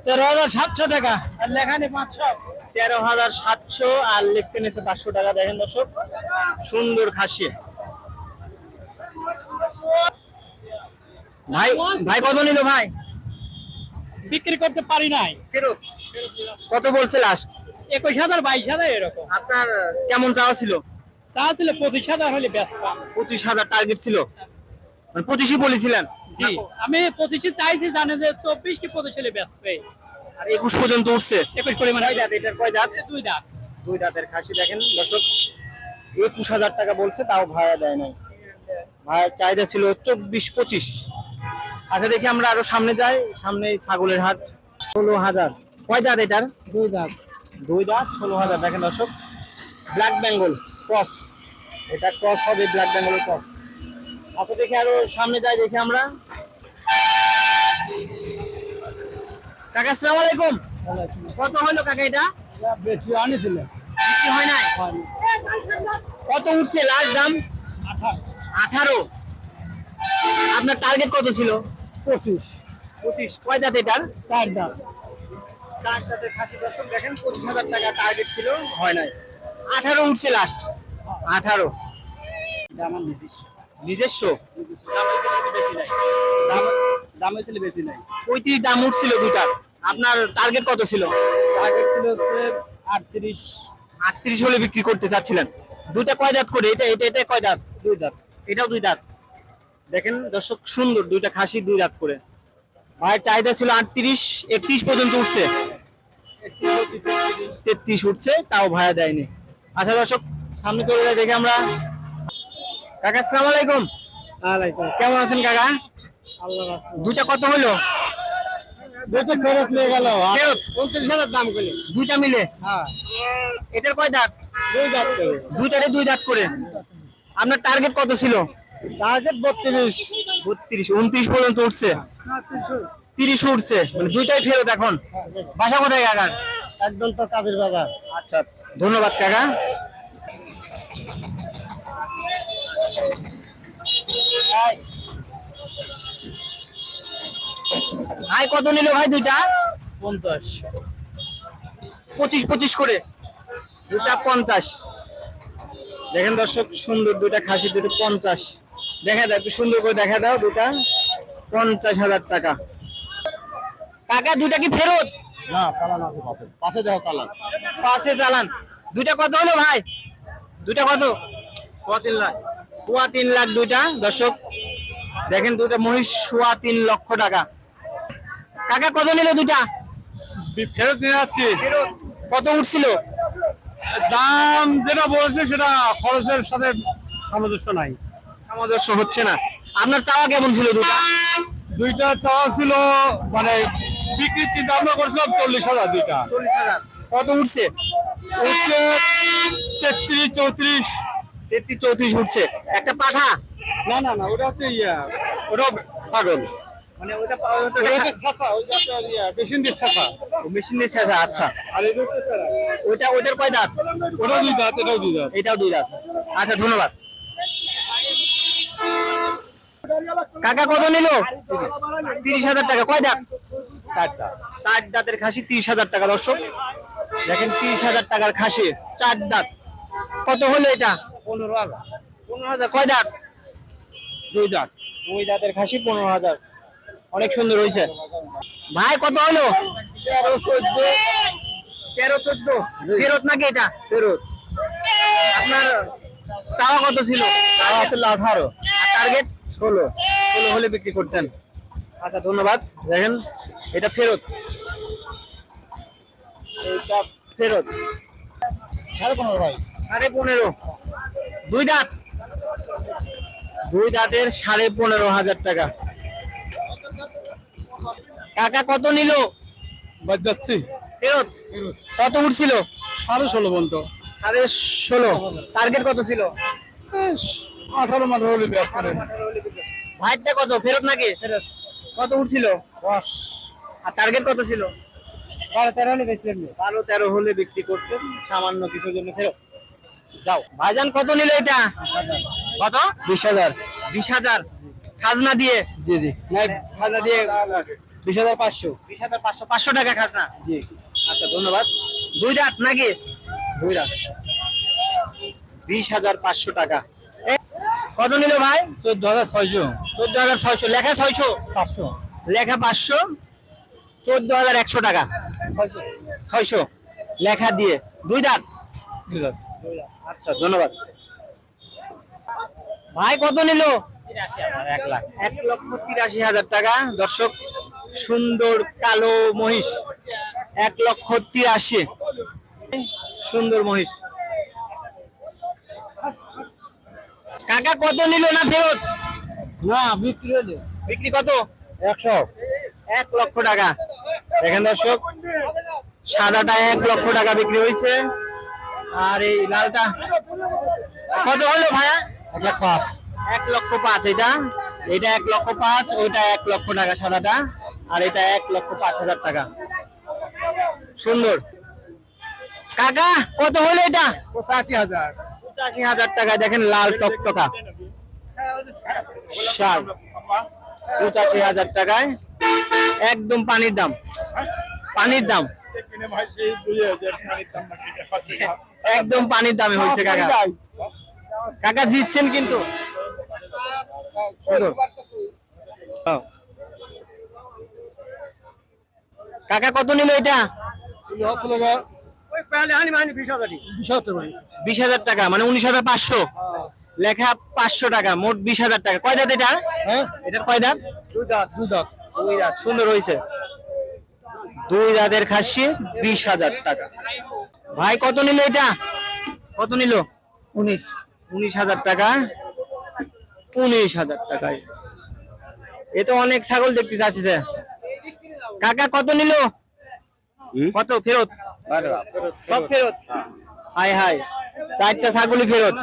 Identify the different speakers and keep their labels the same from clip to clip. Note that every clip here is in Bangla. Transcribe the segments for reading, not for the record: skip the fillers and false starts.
Speaker 1: 13,700 টাকা আর লেখানি 500।
Speaker 2: 13,700 আর লিখতে নিয়েছে 500 টাকা। দেখেন দর্শক, সুন্দর খাসি। ভাই ভাই কত নিল ভাই?
Speaker 1: বিক্রি করতে পারি নাই।
Speaker 2: ফেরত কত বলছে লাস্ট?
Speaker 1: 21,000 22,000 এরকম।
Speaker 2: আপনার কেমন চাওয়া ছিল?
Speaker 1: চা ছিল 25,000 হলে বেচতাম।
Speaker 2: 25,000 টার্গেট ছিল, মানে 25ই বলেছিলেন?
Speaker 1: জি, আমি 25 চাইছি, জানে যে 24 কি 25 হলে বেচবে।
Speaker 2: আর 21 পর্যন্ত উঠছে।
Speaker 1: 21 পরিমাণে।
Speaker 2: কয় দাঁত এটার? কয় দাঁত?
Speaker 1: দুই দাঁত।
Speaker 2: দুই দাঁতের খাসি। দেখেন দর্শক, 21,000 টাকা বলছে, তাও ভাড়া দেয় নাই। ভাড়ার চাহিদা ছিল 24-25। আচ্ছা দেখি আমরা আরো সামনে যাই। সামনে ছাগলের হাট। 16,000। কয় দাঁত এটার?
Speaker 1: দুই দাঁত।
Speaker 2: দুই দাঁত, 16,000। দেখেন দর্শক, ব্ল্যাক বেঙ্গল ক্রস, এটা ক্রস হবে, ব্ল্যাক বেঙ্গলের ক্রস। আচ্ছা দেখি আরো সামনে যাই, দেখি আমরা। কাকা আসসালামু আলাইকুম। কত হলো কাকা এটা?
Speaker 1: বেশি আনিছিল।
Speaker 2: বিক্রি হয় নাই? কত উঠছে লাস্ট দাম? 18। আপনার টার্গেট কত ছিল?
Speaker 1: 25।
Speaker 2: 25। কয় দাঁত এটার?
Speaker 1: চার দাঁত।
Speaker 2: চার দাঁতের খাসি। দর্শক দেখেন, 25,000 টাকা টার্গেট ছিল, হয় নাই। 18 উঠছে লাস্ট। 18।
Speaker 1: এটা আমার নিজস্ব।
Speaker 2: নিজস্ব?
Speaker 1: দাম হয়েছিল বেশি নাই।
Speaker 2: 35 দাম উঠছিল দুইটার। আপনার টার্গেট কত ছিল?
Speaker 1: টার্গেট ছিল হচ্ছে 38।
Speaker 2: 38 হলে বিক্রি করতে চাচ্ছিলেন। দুইটা কয় দাঁত করে? এটা কয় দাঁত?
Speaker 1: দুই দাঁত।
Speaker 2: এটাও দুই দাঁত। দেখেন দর্শক, সুন্দর দুইটা খাসি, দুই দাঁত করে। ভাইয়ের চাহিদা ছিল 38, 31 পর্যন্ত উঠছে। 33 উঠছে, তাও ভাড়া দেয়নি। আচ্ছা দর্শক, সামনে চলে যায়, দেখে আমরা। কাকা আসসালামু আলাইকুম। কেমন আছেন কাকা?
Speaker 1: আল্লাহ
Speaker 2: দুইটা কত হলো?
Speaker 1: বেশি ফেরত নিয়ে গেল।
Speaker 2: ফেরত?
Speaker 1: 29,000 দাম করে।
Speaker 2: দুইটা মিলে?
Speaker 1: হ্যাঁ,
Speaker 2: এটার কয় দাঁত?
Speaker 1: দুই দাঁত করে।
Speaker 2: দুইটারে দুই দাঁত করে। আপনার টার্গেট কত ছিল?
Speaker 1: টার্গেট 32।
Speaker 2: 32, 29 পর্যন্ত উঠছে। 30 উঠছে, মানে দুইটাই ফেরত এখন। বাসা কোথায় কাকার?
Speaker 1: একদম তো কাদের বাজার।
Speaker 2: আচ্ছা, ধন্যবাদ কাকা। ভাই কত নিল ভাই দুইটা?
Speaker 1: 50।
Speaker 2: 25 করে দুটা 50। দেখেন দর্শক, সুন্দর দুইটা খাসি, দুটো 50। দেখা দাও, একটু সুন্দর করে দেখা দাও। দুটা 50,000 টাকা। কাকা দুইটা কি ফেরত?
Speaker 1: না, চালান আছে পাশে। পাশে যাও চালান।
Speaker 2: পাশে চালান। দুইটা কত হলো ভাই? দুইটা কত?
Speaker 1: 3 লাখ।
Speaker 2: 3 লাখ দুইটা। দর্শক দেখেন, দুইটা মহিষ 3 লক্ষ টাকা। কাকা কত নিল দুইটা?
Speaker 1: ফেরত নিয়ে যাচ্ছি।
Speaker 2: ফেরত কত উঠছিল?
Speaker 1: দাম যেটা বলছে সেটা খরচের সাথে সামঞ্জস্য নাই।
Speaker 2: সামঞ্জস্য হচ্ছে না। আপনার চাওয়া কেমন ছিল দুটা?
Speaker 1: দুইটা চাওয়া ছিল, মানে বিক্রির চিন্তা ভাবনা করছিলাম 40,000 দুইটা।
Speaker 2: 40,000। কত উঠছে?
Speaker 1: হচ্ছে 33, 34।
Speaker 2: 33, 34 উঠছে। একটা পাঠা?
Speaker 1: না, ওটা হচ্ছে ওটা ছাগল।
Speaker 2: মানে ওটা
Speaker 1: ওটা হচ্ছে ছাসা, ওই যে আপনার মেশিন দিয়ে ছাসা।
Speaker 2: মেশিন দিয়ে ছেঁচা। আচ্ছা,
Speaker 1: আর এটা হচ্ছে প্যারা।
Speaker 2: ওইটার কয় দাঁত?
Speaker 1: ওটাও দুই দাঁত, এটাও দুই দাঁত।
Speaker 2: এটাও দুই দাঁত। আচ্ছা, ধন্যবাদ কাকা। কত নিল? 30,000 টাকা। কয় দাঁত? চার দাঁতের খাসি, 30,000 টাকা। দর্শক দেখেন, 30,000 টাকার খাসি, 4 দাঁত। কত হলো এটা?
Speaker 1: 15,000।
Speaker 2: 15,000। কয় দাঁত?
Speaker 1: দুই দাঁত।
Speaker 2: দুই দাঁতের খাসি, 15,000। অনেক সুন্দর হয়েছে। ভাই কত হলো?
Speaker 1: 13, 14।
Speaker 2: 13, 14 ফেরত নাকি এটা?
Speaker 1: ফেরত।
Speaker 2: আপনার চাওয়া কত ছিল?
Speaker 1: চাওয়া ছিল 18।
Speaker 2: টার্গেট
Speaker 1: 16।
Speaker 2: 16 হলে বিক্রি করতেন। আচ্ছা, ধন্যবাদ। দেখেন, এটা ফেরত, এটা ফেরত।
Speaker 1: 15.5 ভাই।
Speaker 2: 15.5। দুই দাঁত। দুই দাঁতের 15,500 টাকা। কাকা কত নিল?
Speaker 1: বাদ যাচ্ছি।
Speaker 2: ফেরত কত উঠছিল?
Speaker 1: 16.5 পর্যন্ত।
Speaker 2: 16.5। টার্গেট কত ছিল?
Speaker 1: 18 হলে ব্যাস করেন।
Speaker 2: ভাইটা কত ফেরত নাকি? ফেরত। কত উঠছিল?
Speaker 1: 10।
Speaker 2: আর টার্গেট কত ছিল?
Speaker 1: 12-13 হলে বেশি হবে।
Speaker 2: 12-13 হলে বিক্রি করতেন, সামান্য কিছুর জন্য ফেরত। যাও ভাইজান, কত নিল এটা? কত?
Speaker 1: 20,000।
Speaker 2: 20,000 খাজনা দিয়ে?
Speaker 1: জি। নাই, খাজা দিয়ে 20,500।
Speaker 2: 20,500, 500 টাকা খাজনা।
Speaker 1: জি।
Speaker 2: আচ্ছা ধন্যবাদ। দুই দাঁত নাকি? দুই দাঁত। 20,500 টাকা। কত নিল ভাই?
Speaker 1: 14,600।
Speaker 2: 14,600, লেখা 600,
Speaker 1: 500।
Speaker 2: লেখা 500, 14,100 টাকা। 600 লেখা দিয়ে। দুই দাঁত। আচ্ছা ধন্যবাদ। ভাই কত নিল?
Speaker 1: 1 লাখ।
Speaker 2: 1,83,000 টাকা। দর্শক, সুন্দর কালো মহিষ, 1,83,000। সুন্দর মহিষ। কাকা কত নিল না ফেরত?
Speaker 1: না, বিক্রি হলো।
Speaker 2: বিক্রি কত?
Speaker 1: 100।
Speaker 2: 1 লক্ষ টাকা। দেখেন দর্শক, সাদাটা 1 লক্ষ টাকা বিক্রি হয়েছে, আর এই লালটা কত হলো ভাইয়া?
Speaker 1: 1,05,000।
Speaker 2: 1,05,000। এটা এটা 1,05,000, ওইটা 1 লক্ষ টাকা সাদাটা, আর এটা 1,05,000 টাকা। সুন্দর। কাকা কত হলো এটা?
Speaker 1: 85,000।
Speaker 2: 85,000 টাকা। দেখেন লাল টকটকা শাল, 85,000 টাকায় একদম পানির দাম। পানির দাম একদম পানির দামে হয়েছে কাকা। কাকা জিতছেন কিন্তু। কাকা কত নিল এটা? 20,000 টাকা, মানে 19,500। লেখা 500 টাকা, মোট 20,000 টাকা। কয় দাঁত এটা? এটার কয় দাঁত?
Speaker 1: দুই দাঁত।
Speaker 2: দুই দাঁত। সুন্দর হয়েছে। দুই দাঁতের খাসি, 20,000 টাকা। ভাই কত নিল এটা? কত নিল? 19,000 টাকা। 19,000 টাকায়। এ তো অনেক ছাগল দেখতে চাচ্ছি। কাকা কত নিল? কত ফেরত? সব ফেরত। হাই হাই, 4টা ছাগলই ফেরত।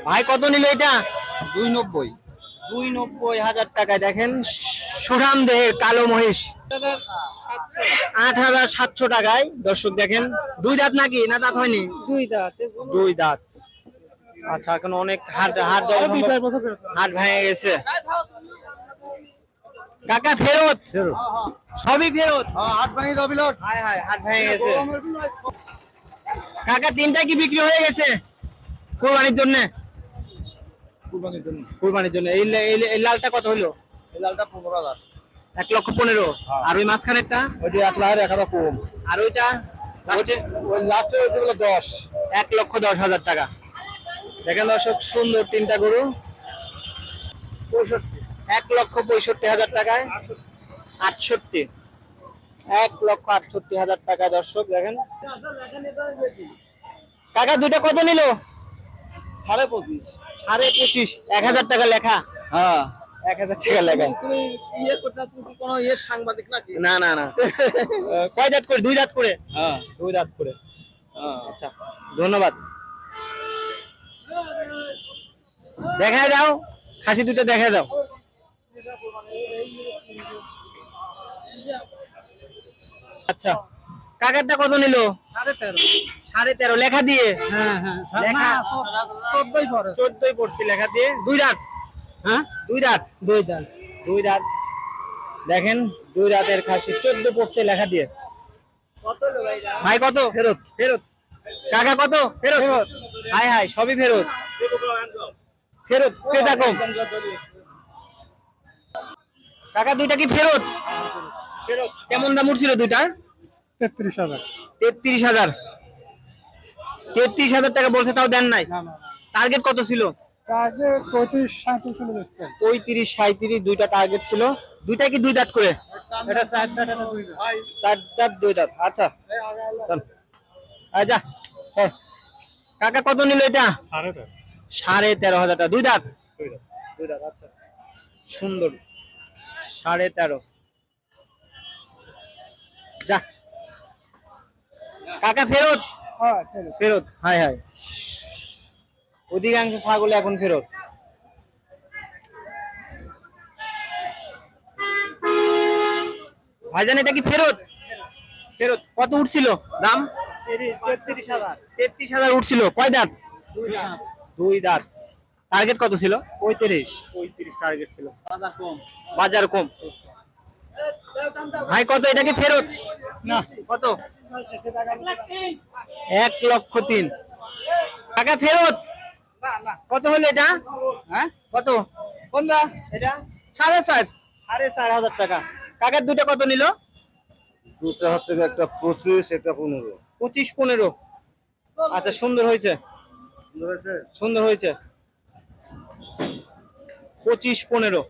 Speaker 2: ভাই কত নিল এটা?
Speaker 1: 290।
Speaker 2: 92,000 টাকায়। দেখেন সুঠাম দেহের কালো মহিষ, 8,700 টাকায়। দর্শক দেখেন, দুই দাঁত নাকি না দাঁত হয়নি?
Speaker 1: দুই দাঁত।
Speaker 2: দুই দাঁত। আচ্ছা, এখন অনেক হাট হাট হাট ভেঙে গেছে। কাকা ফেরত? সবই ফেরত।
Speaker 1: হাট ভাঙি যাবি লোক।
Speaker 2: হাই হাই, হাট ভেঙে গেছে। কাকা তিনটা কি বিক্রি হয়ে গেছে কুরবানির জন্য?
Speaker 1: কুরবানির জন্য।
Speaker 2: কুরবানির জন্য। এই লালটা কত হলো?
Speaker 1: এই লালটা 15,000।
Speaker 2: 1,15,000। আর ওই মাঝখানেরটা?
Speaker 1: ওইটা 1,00,000 কম।
Speaker 2: আর ওইটা
Speaker 1: ওই লাস্টে ওইটা হলো 10।
Speaker 2: 1,10,000 টাকা। দেখেন দর্শক, সুন্দর তিনটা গরু। 1,65,000 টাকায়। 68। 1,68,000 টাকা। দর্শক দেখেন। কাকা দুইটা কত নিল?
Speaker 1: 25,500।
Speaker 2: 25,500। 1,000 টাকা লেখা।
Speaker 1: হ্যাঁ।
Speaker 2: 1,000 টাকা লেখা।
Speaker 1: তুমি তুমি কোনো সাংবাদিক নাকি?
Speaker 2: না না না। কয় দাঁত করে? দুই দাঁত করে।
Speaker 1: হ্যাঁ।
Speaker 2: দুই দাঁত করে।
Speaker 1: হ্যাঁ।
Speaker 2: আচ্ছা ধন্যবাদ। দেখা দাও, খাসি দুটো দেখা দাও। আচ্ছা, কাকারটা কত নিল? 13.5 লেখা দিয়ে। লেখা 14ই পড়ছি লেখা দিয়ে। দুই দাঁত। হ্যাঁ, দুই দাঁত। দুই দাঁত। দেখেন, দুই দাঁতের খাসি, 14 পড়ছে লেখা দিয়ে। ভাই কত? ফেরত। ফেরত। কাকা কত? ফেরত। হাই হাই, সবই ফেরত। ফেরত। ক্রেতা কম। কাকা দুইটা কি ফেরত? ফেরত। কেমন দাম উঠছিল দুইটার?
Speaker 1: 33,000।
Speaker 2: 33,000। 33,000 টাকা বলছে, তাও দেন নাই? টার্গেট কত ছিল? 35, 37 দুইটা টার্গেট ছিল। দুইটা কি দুই দাঁত করে?
Speaker 1: এটা 4 দাঁত, এটা 2 দাঁত।
Speaker 2: 4 দাঁত, 2 দাঁত। আচ্ছা চল, আচ্ছা কাকা কত নিল এটা? 13,500 টাকা। দুই দাঁত। দুই দাঁত। আচ্ছা, সুন্দর। 13.5। যা কাকা ফেরত। ফেরত। হাই হাই, অধিকাংশ ছাগল এখন ফেরত। ভাইজান এটা কি ফেরত? ফেরত। কত উঠছিল দাম?
Speaker 1: 33,000।
Speaker 2: 33,000 উঠছিল। কয় দাঁত? দুই দাঁত। টার্গেট কত ছিল?
Speaker 1: 35।
Speaker 2: 35। 35 টার্গেট ছিল, বাজার কম। ভাই কত এটা কি ফেরত না কত? 1,03,000 টাকা ফেরত। কত হলো এটা? হ্যাঁ কত কোনটা এটা? 4.5 4,500 টাকা। কাকার দুটো কত নিল?
Speaker 1: দুটা হচ্ছে একটা 25, এটা 15।
Speaker 2: 25-15। আচ্ছা সুন্দর হয়েছে,
Speaker 1: সুন্দর হয়েছে।
Speaker 2: সুন্দর হয়েছে। 25-15।